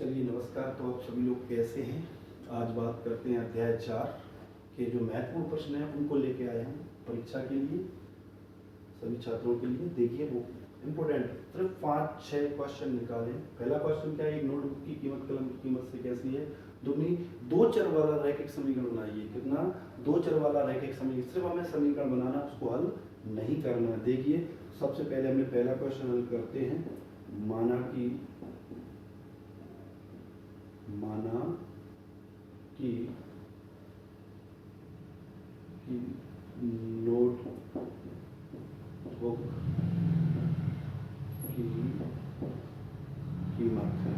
चलिए नमस्कार। तो आप सभी लोग कैसे हैं? आज बात करते हैं अध्याय 4 के जो महत्वपूर्ण प्रश्न हैं उनको लेके आए हैं परीक्षा के लिए, सभी छात्रों के लिए। देखिए वो इम्पोर्टेंट, सिर्फ 5-6 क्वेश्चन निकालें। पहला क्वेश्चन क्या है? एक नोटबुक की कीमत कलम की कीमत से कैसी है? दुगनी। दो चर वाला रैखिक समीकरण बनाइए। कितना? दो चर वाला रैखिक समीकरण। सिर्फ हमें समीकरण बनाना, उसको हल नहीं करना है। देखिए सबसे पहले हमने पहला क्वेश्चन हल करते हैं। माना कि नोटबुक की कीमत है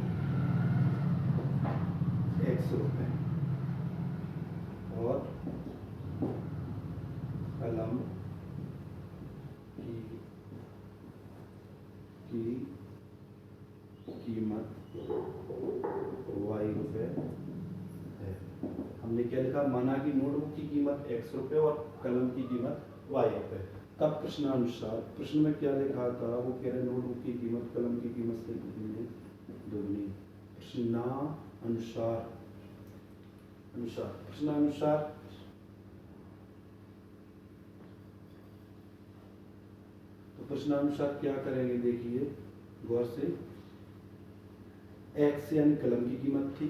₹100 और कलम की कीमत ₹Y है। हमने क्या लिखा? माना कि नोटबुक की कीमत ₹100 और कलम की कीमत Y है। तब प्रश्नानुसार, प्रश्न में क्या लिखा था? वो कह रहे नोटबुक की कीमत कलम की कीमत से कितनी है? दुगनी। प्रश्नानुसार तो प्रश्नानुसार क्या करेंगे? देखिए गौर से। x यानी कलम की कीमत थी,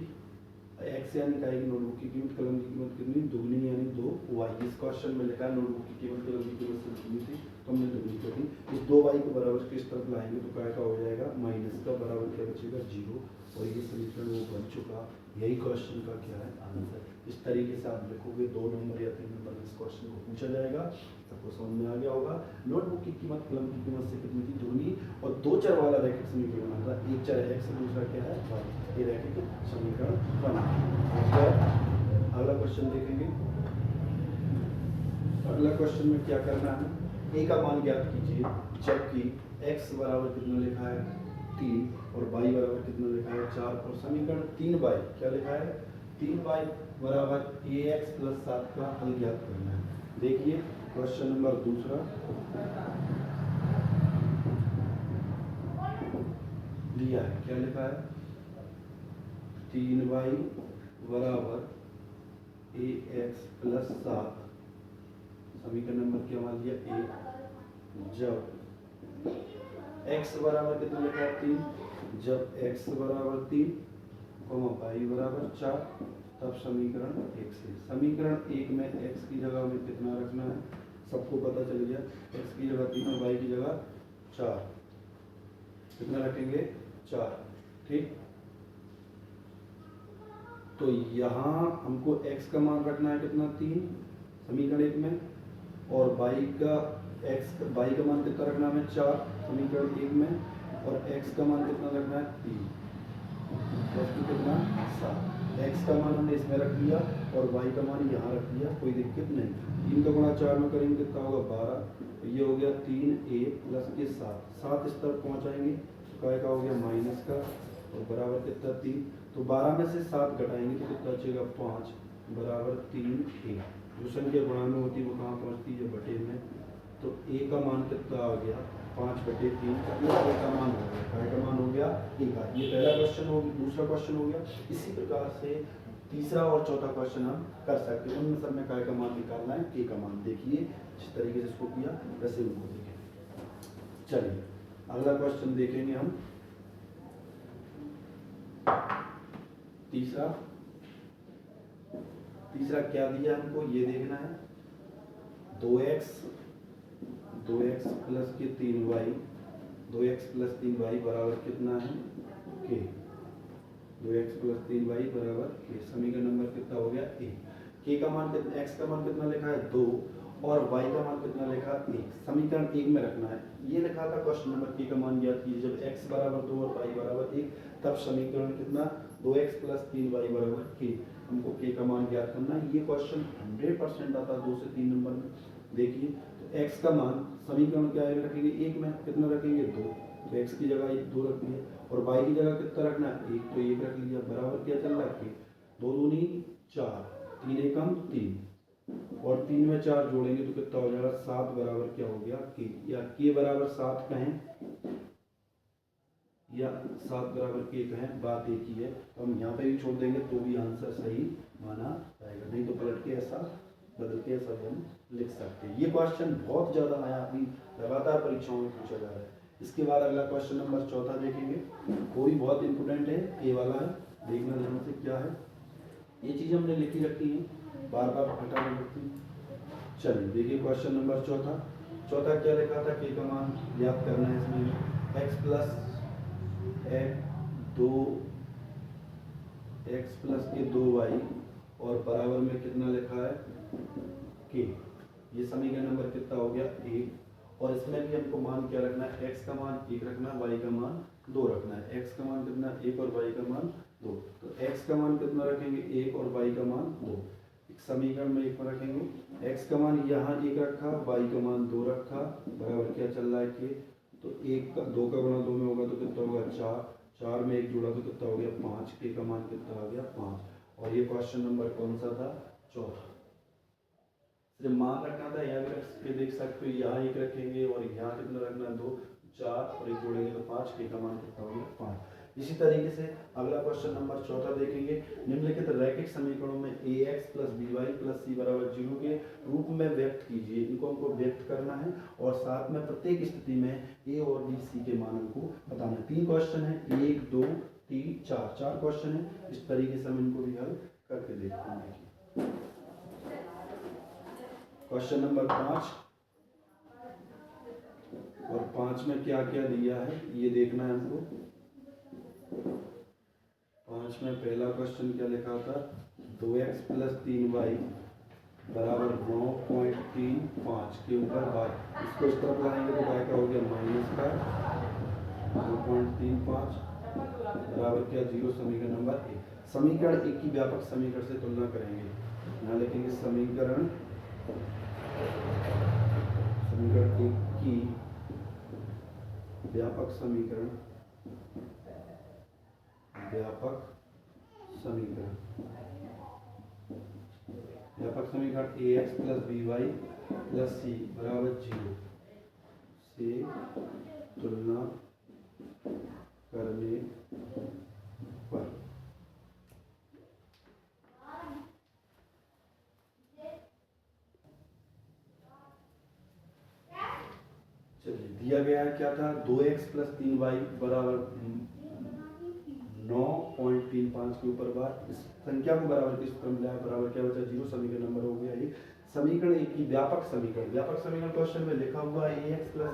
x यानी का नोटबुक की कीमत, कलम की कीमत कितनी? दुगनी यानी 2y। इस क्वेश्चन में लिखा है नोटबुक की कीमत कलम की कीमत से दुगनी थी, तो हमने दुगनी कर दी। इस 2y को बराबर किस तरफ लाएंगे तो क्या का हो जाएगा? माइनस का। बराबर क्या बचेगा? 0। और ये समीकरण वो बन चुका। यही क्वेश्चन का क्या है? आंसर। इस तरीके से आप लिखोगे 2 नंबर या 3 नंबर में इस क्वेश्चन को पूछा जाएगा। सबको समझ में आ गया होगा। नोटबुक की कीमत कलम की कीमत से कितनी थी? दुगनी। और दो चर वाला रैखिक समीकरण बना था। एक चर है x और दूसरा क्या है? y। ये रैखिक समीकरण बना। अगला क्वेश्चन देखेंगे। अगला क्वेश्चन में क्या करना है? a का मान ज्ञात कीजिए, जबकि x बराबर कितना लिखा है? 3 और y बराबर कितना लिखा है? 4। और समीकरण 3y क्या लिखा है? 3y बराबर ax + 7 का हल ज्ञात करना है। देखिए क्वेश्चन नंबर दूसरा दिया है। क्या लिखा है? 3y बराबर ax + 7। समीकरण नंबर क्या मान लिया? a। जब x बराबर कितना लिखा है? 3। जब x बराबर 3 y बराबर 4, तब समीकरण 1 से। समीकरण 1 में x की जगह में कितना रखना है? सबको पता चल गया। x की जगह 3 और y की जगह 4। कितना रखेंगे? 4। ठीक। तो यहाँ हमको x का मान रखना है कितना? 3 समीकरण 1 में, और y का मान कितना रखना है? 4 समीकरण 1 में, और x का मान कितना रखना है? 3। कितना? 7। x का मान हमने इसमें रख दिया और y का मान यहाँ रख दिया, कोई दिक्कत नहीं। 3 का गुणा 4 में करेंगे कितना होगा? 12। ये हो गया 3a + के 7 इस तरफ पहुँचाएंगे तो क्या का हो गया? माइनस का, और बराबर कितना? 3। तो 12 में से 7 घटाएंगे तो कितना बचेगा? 5 बराबर 3a। जो संख्या गुणा में होती है वो कहाँ पहुँचती है? बटे में। तो a का मान कितना आ गया? 5/3 का a का मान हो गया। काय का मान हो गया? a का। ये पहला क्वेश्चन हो गया। दूसरा क्वेश्चन हो गया। इसी प्रकार से तीसरा और चौथा क्वेश्चन हम कर सकते हैं। उनमें सब में काय का मान निकालना है, a का मान। देखिए जिस तरीके से इसको किया वैसे उनको देखें। चलिए अगला क्वेश्चन देखेंगे हम। तीसरा क्या दिया हमको ये देखना है। 2x + के 3y, 2x + 3y बराबर कितना है? k। 2x + 3y बराबर k। समीकरण नंबर कितना हो गया? a। k का मान कितना? x का मान कितना लिखा है? 2 और y का मान कितना लिखा? 1। समीकरण 1 में रखना है। ये लिखा था क्वेश्चन नंबर k का मान ज्ञात कीजिए जब x बराबर 2 और y बराबर 1, तब समीकरण कितना? 2x + 3y बराबर k। हमको k का मान ज्ञात करना है। ये क्वेश्चन 100% आता है 2 से 3 नंबर में। देखिए तो x का मान समीकरण क्या है रखेंगे? 1 में कितना रखेंगे? 2। तो x की जगह 2 रख दिया, और y की जगह कितना रखना है? 1। तो 1 रख लिया। बराबर क्या चल रहा है? 2 दूनी 4, 3 एकम 3, और 3 में 4 जोड़ेंगे तो कितना हो जाएगा? 7 बराबर क्या हो गया? k। या k बराबर 7 कहें या 7 बराबर के है, बात एक ही है। तो हम यहाँ पे भी छोड़ देंगे तो भी आंसर सही माना जाएगा, नहीं तो पलट के ऐसा बदल के ऐसा भी हम लिख सकते हैं। ये क्वेश्चन बहुत ज़्यादा आया, अभी लगातार परीक्षाओं में पूछा जा रहा है। इसके बाद अगला क्वेश्चन नंबर 14 देखेंगे, वो भी बहुत इंपॉर्टेंट है, ए वाला है, देखना ध्यान से क्या है। ये चीज़ हमने लिखी रखी है, बार बार हटा नहीं रखती। चलिए देखिए क्वेश्चन नंबर 14 क्या लिखा था, के का मान ज्ञात करना है। इसमें एक्स प्लस के 2y और बराबर में कितना लिखा है के। ये समीकरण नंबर कितना हो गया 1। और इसमें भी हमको मान क्या रखना है, x का मान 1 रखना है, y का मान 2 रखना है। x का मान कितना 1 और y का मान 2, तो x का मान कितना रखेंगे 1 और y का मान 2। एक समीकरण में 1 में रखेंगे, x का मान यहाँ 1 रखा, y का मान 2 रखा, बराबर क्या चल रहा है के। तो 1 का 2 का गुणा 2 में होगा तो कितना होगा 4, 4 में 1 जोड़ा तो कितना हो गया 5, के का मान कितना आ गया 5। और ये क्वेश्चन नंबर कौन सा था, चौथा। सिर्फ मान रखना था, यहाँ भी रख के देख सकते हो, यहाँ 1 रखेंगे और यहाँ कितना रखना है 2, 4 और 1 जोड़ेंगे तो 5, के का मान कितना हो गया 5। इसी तरीके से अगला क्वेश्चन नंबर 14 देखेंगे, निम्नलिखित रैखिक समीकरणों में ax plus by plus c बराबर 0 के रूप में व्यक्त कीजिए। इनको हमको व्यक्त करना है और साथ में प्रत्येक स्थिति में a और b c के मानों को बताना है। 3 क्वेश्चन है, 1 2 3 4 क्वेश्चन है। इस तरीके से हम इनको भी हल करके देखते हैं। क्वेश्चन नंबर 5 और 5 में क्या क्या दिया है ये देखना है हमको। 5 में पहला क्वेश्चन क्या लिखा था, 2x प्लस 3y बराबर 9.35 के ऊपर बार। इसको इस तरफ लाएंगे तो काय का हो गया माइनस का 9.35 बराबर क्या 0। समीकरण नंबर 1, समीकरण 1 की व्यापक समीकरण से तुलना करेंगे। यहाँ लिखेंगे समीकरण 1 की व्यापक समीकरण ax plus by plus c बराबर 0 से तुलना करने पर चलिए दिया गया है क्या था, 2x प्लस 3y बराबर 9.35 के ऊपर बार। इस संख्या को बराबर किस तरह मिलाया, बराबर क्या बचा 0। समीकरण नंबर हो गया ये। समीकरण 1 की व्यापक समीकरण क्वेश्चन में लिखा हुआ है ax plus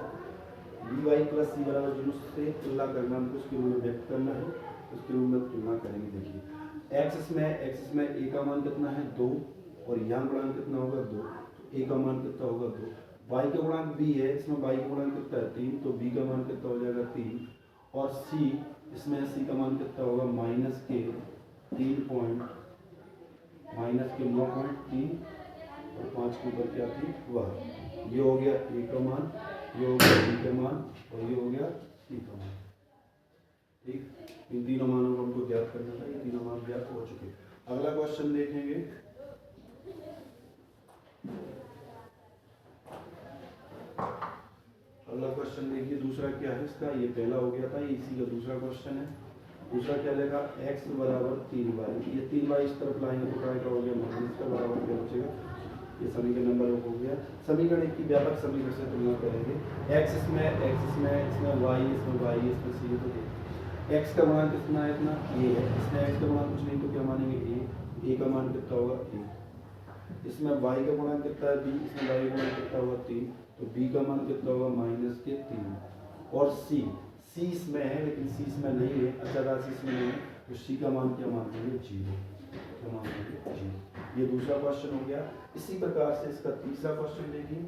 by plus c बराबर 0 से तुलना करना, हमको उसके रूप में व्यक्त करना है, उसके रूप में तुलना करेंगे। देखिए x में a का मान कितना है 2 और यहाँ गुणांक कितना होगा 2, तो a का मान कितना होगा 2। y का गुणांक b है, इसमें y का गुणांक कितना है 3, तो b का मान कितना हो जाएगा 3। और c, इसमें c का मान कितना होगा माइनस के 9.3 और 5 के ऊपर क्या थी वह। ये हो गया a का मान, ये हो गया b का मान और ये हो गया c का मान। ठीक, इन तीनों मानों को हमको ज्ञात करना था, ये तीनों मान ज्ञात हो चुके। अगला क्वेश्चन देखेंगे, अगला क्वेश्चन देखिए दूसरा क्या है इसका, ये पहला हो गया था, ये इसी का दूसरा क्वेश्चन है। दूसरा क्या लेगा, x बराबर 3y, ये 3y इस तरफ लाएंगे तो क्या हो गया माइनस का बराबर क्या बचेगा, ये समीकरण नंबर हो गया। समीकरण 1 की व्यापक समीकरण से तुलना करेंगे। x इसमें y, इसमें y, इसमें c है, तो x का गुणांक कितना है, इतना a है, इसमें x का गुणांक कुछ नहीं तो क्या मानेंगे a का मान कितना होगा a। इसमें y का गुणांक कितना है b, इसमें y का गुणांक कितना होगा 3, तो b का मान कितना होगा माइनस के 3। और c इसमें है लेकिन c इसमें नहीं है, अचर राशि इसमें नहीं है, तो c का मान क्या मान देंगे 0, क्या मान देंगे 0। ये दूसरा क्वेश्चन हो गया। इसी प्रकार से इसका तीसरा क्वेश्चन देखिए,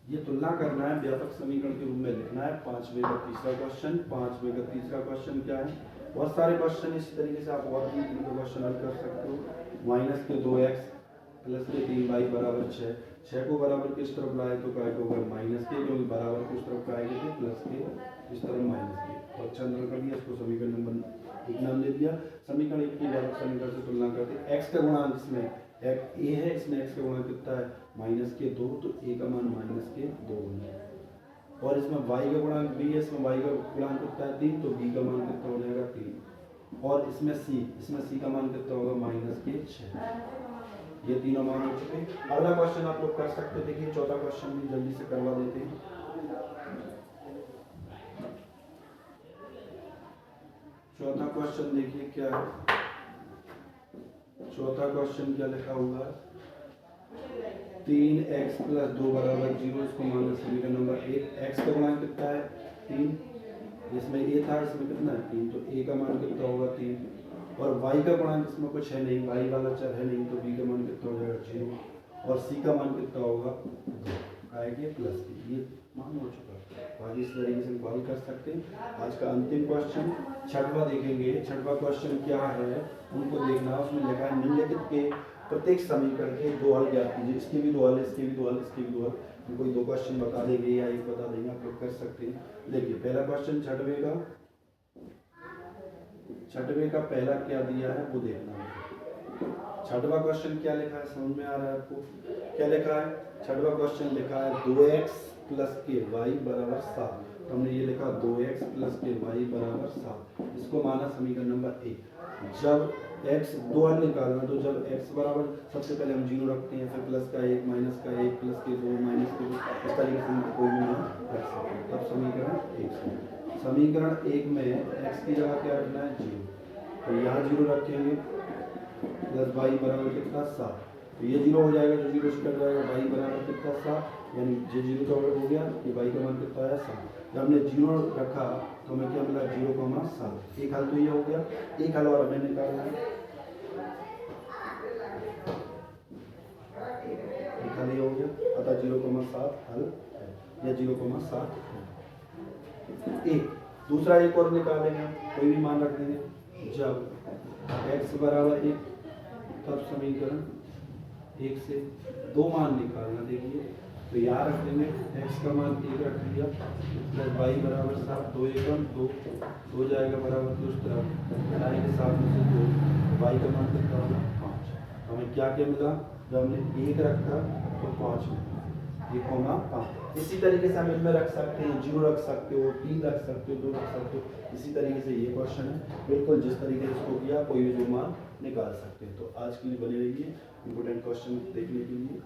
ये तुलना करना है, व्यापक समीकरण के रूप में लिखना है। 5वें का तीसरा क्वेश्चन, 5वें का तीसरा क्वेश्चन क्या है, बहुत सारे क्वेश्चन इसी तरीके से आप और भी क्वेश्चन हल कर सकते हो। माइनस के 2x प्लस के 3y बराबर 6, 6 को बराबर किस तरफ लाए तो क्या होगा माइनस के, क्योंकि बराबर किस तरफ का आएंगे थे प्लस के, इस तरफ माइनस के। तो अच्छा अंदर कर दिया, इसको समीकरण नंबर 1 नाम दे दिया। समीकरण 1 की व्यापक समीकरण से तुलना करते, x का गुणांक इसमें a है, इसमें x का गुणांक कितना है माइनस के 2, तो a का मान माइनस के 2 बनेगा। और इसमें y का गुणांक b है, इसमें y का गुणांक कितना है 3, तो b का मान कितना हो जाएगा 3। और इसमें c का मान कितना होगा -6। ये तीनों मान हो चुके हैं। अगला क्वेश्चन आप लोग कर सकते हो। देखिए चौथा क्वेश्चन भी जल्दी से करवा देते हैं। चौथा क्वेश्चन देखिए क्या है। चौथा क्वेश्चन क्या लिखा हुआ है, 3x + 2 = 0, इसको मान लो समीकरण नंबर 1। x का गुणांक कितना है 3, इसमें a था, इसमें कितना है 3, तो a का मान कितना होगा 3। और y का गुणांक इसमें कुछ है नहीं, y वाला चर है नहीं, तो b का मान कितना हो जाएगा 0। और c का मान कितना होगा 2, आएगा प्लस b। ये मान हो चुका है। आज इस तरीके से सॉल्व कर सकते हैं। आज का अंतिम क्वेश्चन छठवां देखेंगे। छठवां क्वेश्चन क्या है उनको देखना। उसमें लिखा है निम्नलिखित के प्रत्येक समीकरण के 2 हल ज्ञात कीजिए। इसके भी 2 हल, इसके भी 2 हल, इसके भी 2 हल। कोई 2 क्वेश्चन बता देंगे या एक बता देंगे, आप लोग कर सकते हैं। देखिए पहला क्वेश्चन छठवें का पहला क्या दिया है वो देखना है। छठवां क्वेश्चन क्या लिखा है समझ में आ रहा है आपको? क्या लिखा है? छठवां क्वेश्चन लिखा है 2x + k y = 7। तो हमने ये लिखा 2x + k y = 7। इसको माना समीकरण नंबर 1। जब x 2 हल निकालना, तो जब x बराबर, सबसे पहले हम 0 रखते हैं, फिर प्लस का 1, माइनस का 1, प्लस के 2, माइनस के 2, इस तरीके से हम कोई भी मान रख सकते हैं। तब समीकरण 1 से समीकरण 1 में x की जगह क्या रखना है 0, तो यहाँ 0 रखेंगे, प्लस y बराबर कितना 7, तो ये 0 हो जाएगा, जो 0 से कट जाएगा, y बराबर कितना 7, यानी ये 0 का हो गया, ये y का मान कितना आया 7। जब हमने 0 रखा तो हमें क्या मिला 0,7। एक हल तो ये हो गया, एक हल और हमें निकालना है। एक हल ये हो गया, अतः 0,7 हल है, या 0,7 है। एक दूसरा एक और निकालेंगे, कोई भी मान रख देंगे। जब x बराबर 1, तब समीकरण 1 से 2 मान निकालना। देखिए तो यहाँ रख देंगे, x का मान 1 रख दिया, प्लस y बराबर 7, 2 एकम 2, 2 जाएगा बराबर की उस तरफ, बनाएंगे 7 में से 2, y का मान कितना होगा 5। हमें क्या क्या मिला? जब हमने 1 रखा तो 5 मिला, 1,5। इसी तरीके से हम इनमें रख सकते हैं, 0 रख सकते हो, 3 रख सकते हो, 2 रख सकते हो। इसी तरीके से ये क्वेश्चन है, बिल्कुल जिस तरीके से इसको किया कोई भी 2 मान निकाल सकते हैं। तो आज के लिए बने रहिए इंपोर्टेंट क्वेश्चन देखने के लिए।